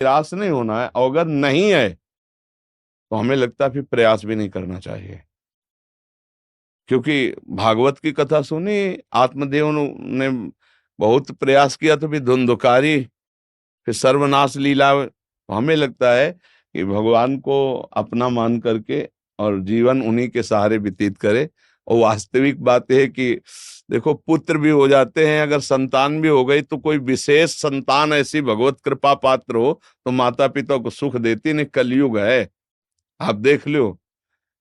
निराश नहीं होना है, और अगर नहीं है तो हमें लगता है फिर प्रयास भी नहीं करना चाहिए। क्योंकि भागवत की कथा सुनी, आत्मदेव ने बहुत प्रयास किया तो फिर धुंधुकारी, फिर सर्वनाश लीला। तो हमें लगता है कि भगवान को अपना मान करके और जीवन उन्हीं के सहारे व्यतीत करे। और वास्तविक बात है कि देखो, पुत्र भी हो जाते हैं, अगर संतान भी हो गई तो कोई विशेष संतान ऐसी भगवत कृपा पात्र हो तो माता पिता को सुख देती नहीं। कलयुग है, आप देख लो,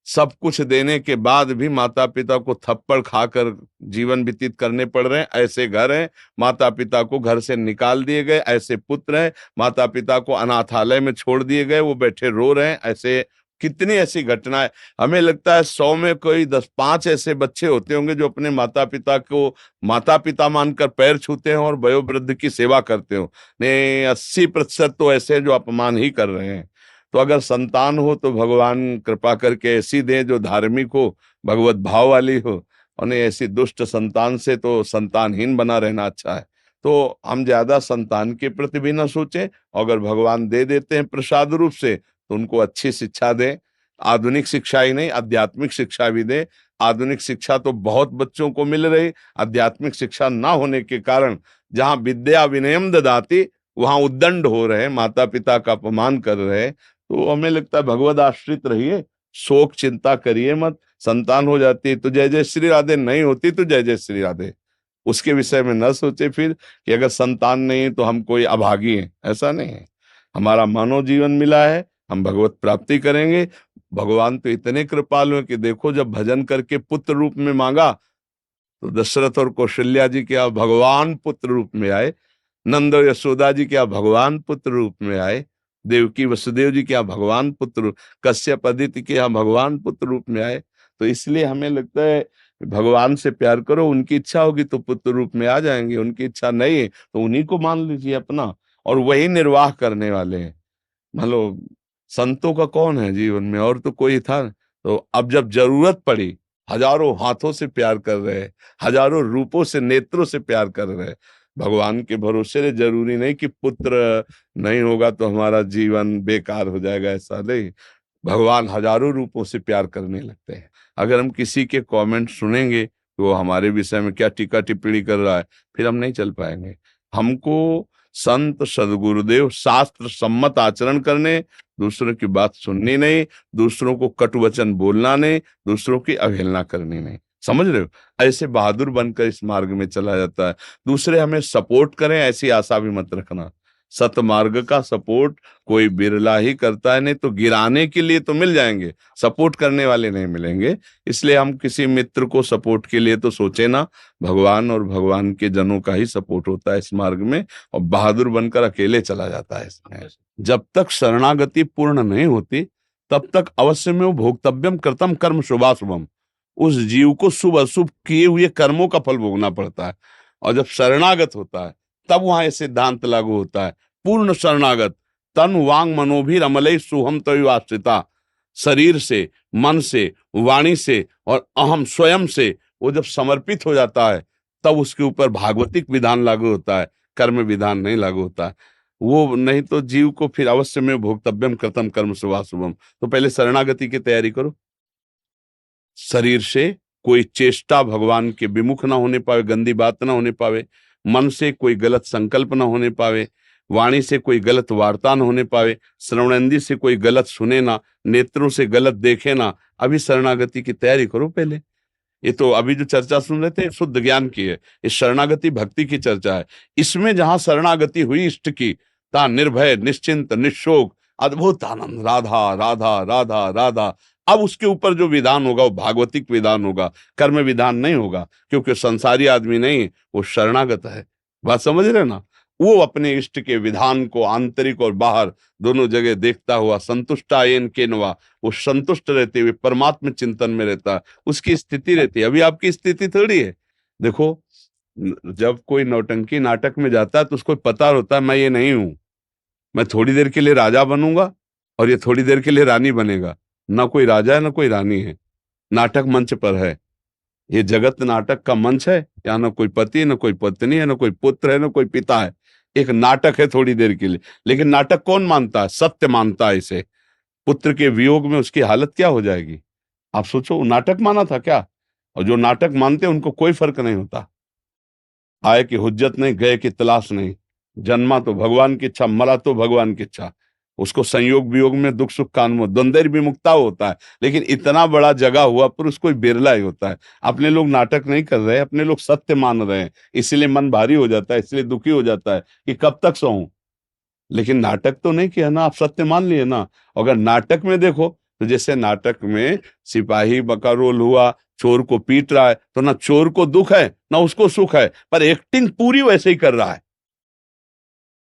सब कुछ देने के बाद भी माता पिता को थप्पड़ खाकर जीवन व्यतीत करने पड़ रहे हैं। ऐसे घर हैं, माता पिता को घर से निकाल दिए गए, ऐसे पुत्र हैं, माता पिता को अनाथालय में छोड़ दिए गए, वो बैठे रो रहे हैं। ऐसे कितनी ऐसी घटनाएं। हमें लगता है 100 में कोई 10-5 ऐसे बच्चे होते होंगे जो अपने माता पिता को माता पिता मानकर पैर छूते हैं और वयोवृद्ध की सेवा करते हो। ने 80% तो ऐसे हैं जो अपमान ही कर रहे हैं। तो अगर संतान हो तो भगवान कृपा करके ऐसी दे जो धार्मिक हो, भगवत भाव वाली हो, और नहीं ऐसी दुष्ट संतान से तो संतानहीन बना रहना अच्छा है। तो हम ज्यादा संतान के प्रति भी ना सोचें, अगर भगवान दे देते हैं प्रसाद रूप से तो उनको अच्छी शिक्षा दें। आधुनिक शिक्षा ही नहीं, आध्यात्मिक शिक्षा भी दें। आधुनिक शिक्षा तो बहुत बच्चों को मिल रही, आध्यात्मिक शिक्षा ना होने के कारण जहाँ विद्या विनयम ददाति वहां उद्दंड हो रहे हैं, माता पिता का अपमान कर रहे हैं। तो हमें लगता है भगवद आश्रित रहिए, शोक चिंता करिए मत। संतान हो जाती है तो जय जय श्री राधे, नहीं होती तो जय जय श्री राधे। उसके विषय में न सोचे फिर कि अगर संतान नहीं है तो हम कोई अभागी हैं, ऐसा नहीं है। हमारा मानव जीवन मिला है, हम भगवत प्राप्ति करेंगे। भगवान तो इतने कृपालु हैं कि देखो, जब भजन करके पुत्र रूप में मांगा तो दशरथ और कौशल्या जी क्या भगवान पुत्र रूप में आए, नंद और यशोदा जी क्या भगवान पुत्र रूप में आए, देवकी वसुदेव जी क्या भगवान पुत्र, कश्यप अदिति के यहाँ भगवान पुत्र रूप में आए। तो इसलिए हमें लगता है भगवान से प्यार करो, उनकी इच्छा होगी तो पुत्र रूप में आ जाएंगे, उनकी इच्छा नहीं है तो उन्हीं को मान लीजिए अपना, और वही निर्वाह करने वाले हैं। मतलब संतों का कौन है जीवन में, और तो कोई था। तो अब जब जरूरत पड़ी, हजारों हाथों से प्यार कर रहे हैं, हजारों रूपों से नेत्रों से प्यार कर रहे हैं। भगवान के भरोसे रे, जरूरी नहीं कि पुत्र नहीं होगा तो हमारा जीवन बेकार हो जाएगा, ऐसा नहीं। भगवान हजारों रूपों से प्यार करने लगते हैं। अगर हम किसी के कमेंट सुनेंगे तो वो हमारे विषय में क्या टीका टिप्पणी कर रहा है, फिर हम नहीं चल पाएंगे। हमको संत सदगुरुदेव शास्त्र सम्मत आचरण करने, दूसरों की बात सुननी नहीं, दूसरों को कटु वचन बोलना नहीं, दूसरों की अवहेलना करनी नहीं। समझ रहे हो? ऐसे बहादुर बनकर इस मार्ग में चला जाता है। दूसरे हमें सपोर्ट करें ऐसी आशा भी मत रखना। सतमार्ग का सपोर्ट कोई बिरला ही करता है, नहीं तो गिराने के लिए तो मिल जाएंगे, सपोर्ट करने वाले नहीं मिलेंगे। इसलिए हम किसी मित्र को सपोर्ट के लिए तो सोचे ना, भगवान और भगवान के जनों का ही सपोर्ट होता है इस मार्ग में, और बहादुर बनकर अकेले चला जाता है इसमें। जब तक शरणागति पूर्ण नहीं होती तब तक अवश्य में वो भोक्तव्यम कृतम कर्म शुभाशुभम, उस जीव को शुभ अशुभ किए हुए कर्मों का फल भोगना पड़ता है। और जब शरणागत होता है तब वहां ये सिद्धांत लागू होता है, पूर्ण शरणागत तन वांग मनोभी रमलई सुहम तय आश्रिता। शरीर से, मन से, वाणी से और अहम स्वयं से वो जब समर्पित हो जाता है तब उसके ऊपर भागवतिक विधान लागू होता है, कर्म विधान नहीं लागू होता है। वो नहीं तो जीव को फिर अवश्य में भोक्तव्यम कृतम कर्म शुभाशुभम। तो पहले शरणागति की तैयारी करो। शरीर से कोई चेष्टा भगवान के विमुख ना होने पावे, गंदी बात ना होने पावे। मन से कोई गलत संकल्प ना होने पावे। वाणी से कोई गलत वार्ता ना होने पावे। श्रवणेंद्रिय से कोई गलत सुने ना, नेत्रों से गलत देखे ना। अभी शरणागति की तैयारी करो पहले। ये तो अभी जो चर्चा सुन रहे थे शुद्ध ज्ञान की है, इस शरणागति भक्ति की चर्चा है। इसमें जहां शरणागति हुई इष्ट की, ता निर्भय निश्चिंत निशोक अद्भुत आनंद, राधा राधा राधा राधा। अब उसके ऊपर जो विधान होगा वो भागवतिक विधान होगा, कर्म विधान नहीं होगा, क्योंकि संसारी आदमी नहीं, वो शरणागत है। बात समझ रहे ना? वो अपने इष्ट के विधान को आंतरिक और बाहर दोनों जगह देखता हुआ संतुष्टायन केनवा, वो संतुष्ट रहते हुए परमात्म चिंतन में रहता है, उसकी स्थिति रहती है। अभी आपकी स्थिति थोड़ी है। देखो, जब कोई नौटंकी नाटक में जाता है तो उसको पता होता है मैं ये नहीं हूं, मैं थोड़ी देर के लिए राजा बनूंगा और ये थोड़ी देर के लिए रानी बनेगा। ना कोई राजा है ना कोई रानी है, नाटक मंच पर है। ये जगत नाटक का मंच है, यहाँ ना कोई पति है ना कोई पत्नी है, ना कोई पुत्र है ना कोई पिता है। एक नाटक है थोड़ी देर के लिए, लेकिन नाटक कौन मानता है? सत्य मानता है इसे। पुत्र के वियोग में उसकी हालत क्या हो जाएगी? आप सोचो, नाटक माना था क्या? और जो नाटक मानते हैं उनको कोई फर्क नहीं होता। आए की हुज्जत नहीं, गए की तलाश नहीं। जन्मा तो भगवान की इच्छा, मरा तो भगवान की इच्छा। उसको संयोग वियोग में दुख सुख का अनुभव, द्वंद्व विमुक्ता होता है। लेकिन इतना बड़ा जगा हुआ पुरुष कोई बिरला ही होता है। अपने लोग नाटक नहीं कर रहे, अपने लोग सत्य मान रहे हैं, इसलिए मन भारी हो जाता है, इसलिए दुखी हो जाता है कि कब तक सहूं। लेकिन नाटक तो नहीं किया ना, आप सत्य मान लिए ना। अगर नाटक में देखो तो जैसे नाटक में सिपाही का रोल हुआ, चोर को पीट रहा है, तो ना चोर को दुख है ना उसको सुख है, पर एक्टिंग पूरी वैसे ही कर रहा है।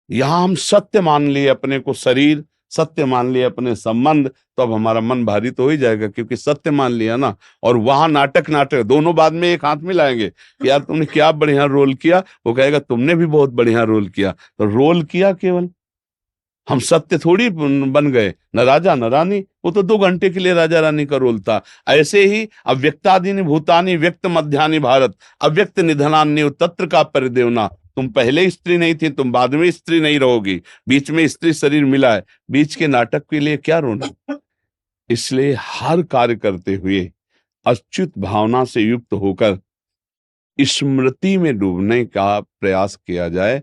यहां हम सत्य मान लिए अपने को शरीर, सत्य मान लिए अपने संबंध, तो अब हमारा मन भारी तो हो ही जाएगा, क्योंकि सत्य मान लिया ना। और वहां नाटक नाटक दोनों बाद में एक हाथ मिलाएंगे कि यार तुमने क्या बढ़िया रोल किया, वो कहेगा तुमने भी बहुत बढ़िया रोल किया। तो रोल किया केवल, हम सत्य थोड़ी बन गए, न राजा न रानी। वो तो 2 घंटे के लिए राजा रानी का रोल था। ऐसे ही अव्यक्तादीनि भूतानि व्यक्त मध्यानि भारत, अव्यक्त निधनान्य तत्र का परिदेवना। तुम पहले स्त्री नहीं थी, तुम बाद में स्त्री नहीं रहोगी, बीच में स्त्री शरीर मिला है, बीच के नाटक के लिए क्या रोना। इसलिए हर कार्य करते हुए अच्युत भावना से युक्त होकर स्मृति में डूबने का प्रयास किया जाए।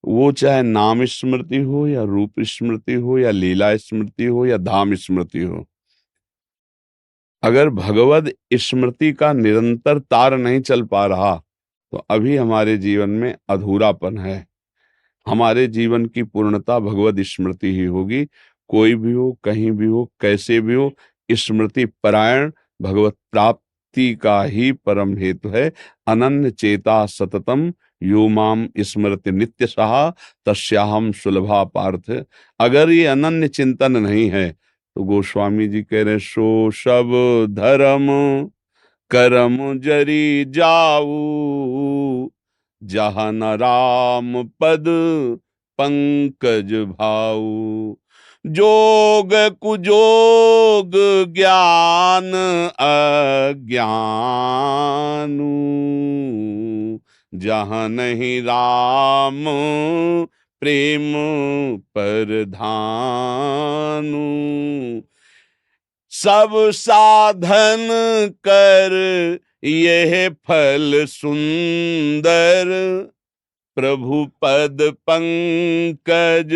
वो चाहे नाम स्मृति हो या रूप स्मृति हो या लीला स्मृति हो या धाम स्मृति हो। अगर भगवद स्मृति का निरंतर तार नहीं चल पा रहा तो अभी हमारे जीवन में अधूरापन है। हमारे जीवन की पूर्णता भगवद स्मृति ही होगी। कोई भी हो, कहीं भी हो, कैसे भी हो, स्मृति परायण भगवत प्राप्ति का ही परम हेतु है। अनन्य चेता सततम यो माम स्मृति नित्य सहा तस्याहम सुलभा पार्थ। अगर ये अनन्य चिंतन नहीं है तो गोस्वामी जी कह रहे सो सब धर्म करम जरी जाऊ, जहाँ न राम पद पंकज भाऊ। जोग कुजोग ज्ञान अज्ञानू, जहाँ नहीं राम प्रेम परधानु। सब साधन कर यह फल सुंदर, प्रभु पद पंकज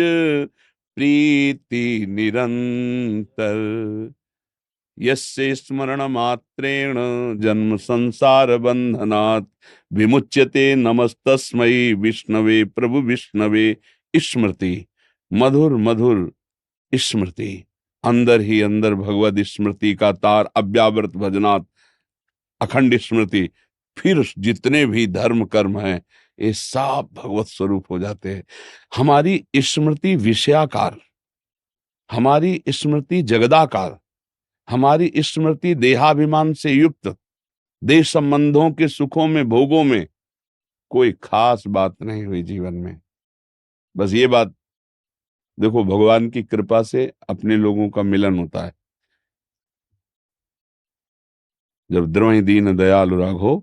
प्रीति निरंतर। यस्य स्मरण मात्रेण जन्म संसार बंधनात् विमुच्यते नमस्तस्मै विष्णवे प्रभु विष्णवे। स्मृति, मधुर मधुर स्मृति, अंदर ही अंदर भगवद स्मृति का तार अव्यावृत भजनात् अखंड स्मृति। फिर जितने भी धर्म कर्म हैं ये सब भगवत स्वरूप हो जाते हैं। हमारी स्मृति विषयाकार, हमारी स्मृति जगदाकार, हमारी स्मृति देहाभिमान से युक्त, देश संबंधों के सुखों में भोगों में कोई खास बात नहीं हुई जीवन में। बस ये बात देखो, भगवान की कृपा से अपने लोगों का मिलन होता है। जब द्रोही दीन दयाल राघो